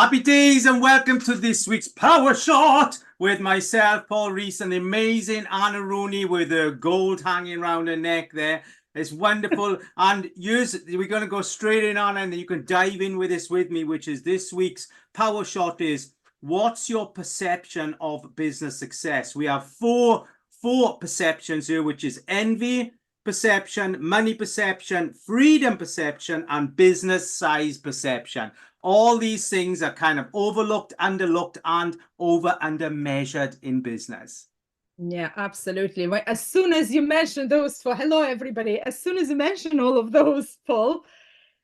Happy days and welcome to this week's Power Shot with myself, Paul Rees, and the amazing Anna Rooney with the gold hanging around her neck there. It's wonderful. And we're going to go straight in on, and you can dive in with this with me, which is this week's Power Shot is, what's your perception of business success? We have four perceptions here, which is envy perception, money perception, freedom perception, and business size perception. All these things are kind of overlooked, underlooked, and under measured in business. Yeah, absolutely. As soon as you mention those hello, everybody. As soon as you mention all of those, Paul,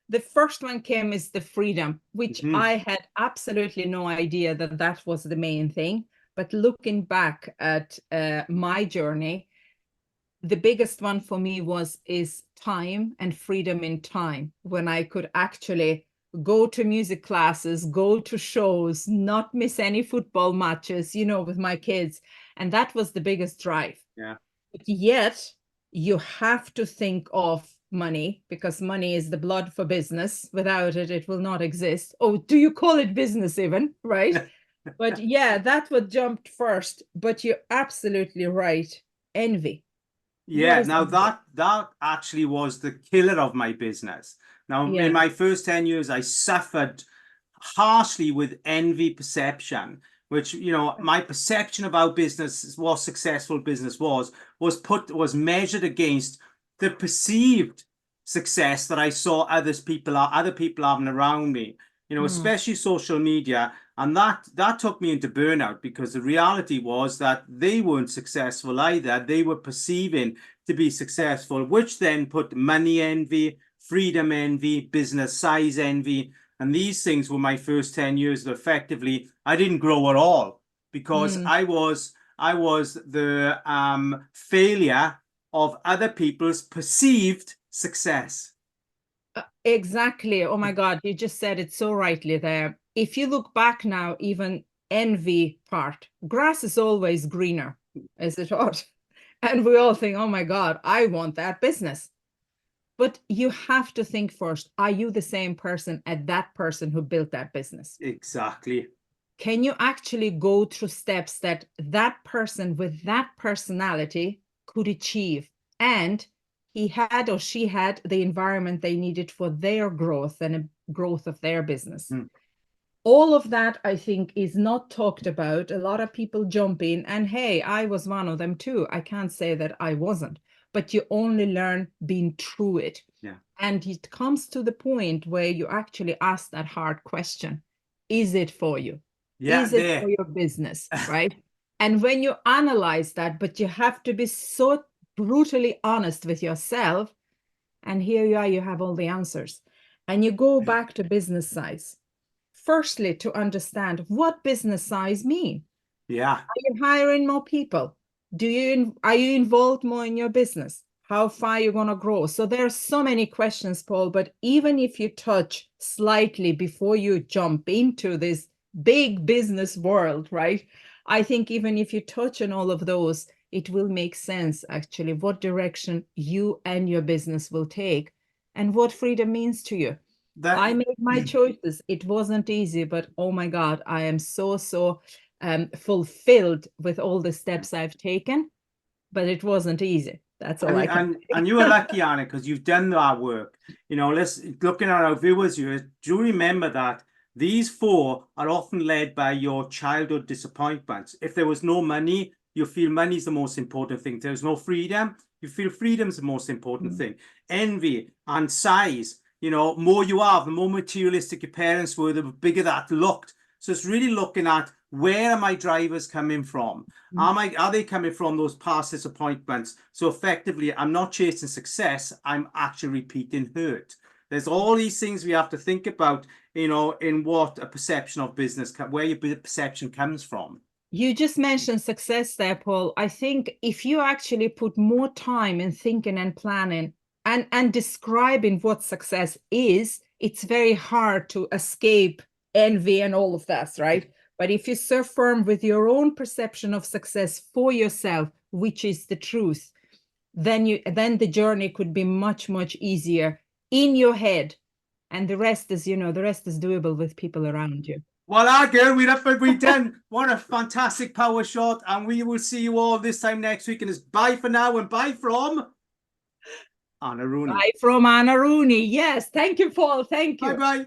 the first one came is the freedom, which I had absolutely no idea that was the main thing. But looking back at my journey, the biggest one for me is time and freedom in time, when I could actually go to music classes, go to shows, not miss any football matches, with my kids. And that was the biggest drive. Yeah. But yet you have to think of money, because money is the blood for business. Without it, it will not exist. Oh, do you call it business even? Right. But yeah, that what jumped first. But you're absolutely right. Envy. Yeah, now that actually was the killer of my business. Now, in my first 10 years, I suffered harshly with envy perception, which, my perception about business, what successful business was measured against the perceived success that I saw other people having around me, especially social media. And that took me into burnout, because the reality was that they weren't successful either. They were perceiving to be successful, which then put money envy, freedom envy, business size envy. And these things were my first 10 years of effectively, I didn't grow at all, because I was the failure of other people's perceived success. Exactly. Oh my God, you just said it so rightly there. If you look back now, even envy part, grass is always greener, is it not? And we all think, oh my God, I want that business. But you have to think first, are you the same person as that person who built that business? Exactly. Can you actually go through steps that that person with that personality could achieve? And he had or she had the environment they needed for their growth and growth of their business. All of that, I think, is not talked about. A lot of people jump in, and hey, I was one of them too. I can't say that I wasn't, but you only learn being through it. Yeah. And it comes to the point where you actually ask that hard question. Is it for you? Yeah, is it for your business, right? And when you analyze that, but you have to be so brutally honest with yourself, and here you are, you have all the answers. And you go back to business size. Firstly, to understand what business size mean. Yeah. Are you hiring more people? Are you involved more in your business? How far are you going to grow? So there are so many questions, Paul, but even if you touch slightly before you jump into this big business world, right? I think even if you touch on all of those, it will make sense, actually, what direction you and your business will take and what freedom means to you. I made my choices. It wasn't easy, but oh my God, I am so fulfilled with all the steps I've taken, but it wasn't easy. That's all I can say. And you were lucky, Anna, because you've done that work. Looking at our viewers here, do remember that these four are often led by your childhood disappointments. If there was no money, you feel money is the most important thing. If there's no freedom, you feel freedom is the most important thing. Envy and size. More you have, the more materialistic your parents were, the bigger that looked. So it's really looking at, where are my drivers coming from? Are they coming from those past disappointments? So effectively, I'm not chasing success, I'm actually repeating hurt. There's all these things we have to think about, in what a perception of business, where your perception comes from. You just mentioned success there, Paul. I think if you actually put more time in thinking and planning, and describing what success is, it's very hard to escape envy and all of that, right? But if you serve firm with your own perception of success for yourself, which is the truth, then the journey could be much, much easier in your head. And the rest is doable with people around you. Well, girl, we're up and we done. What a fantastic power shot. And we will see you all this time next week. And it's bye for now and bye from Anna Rooney. Bye from Anna Rooney. Yes. Thank you, Paul. Thank you. Bye-bye.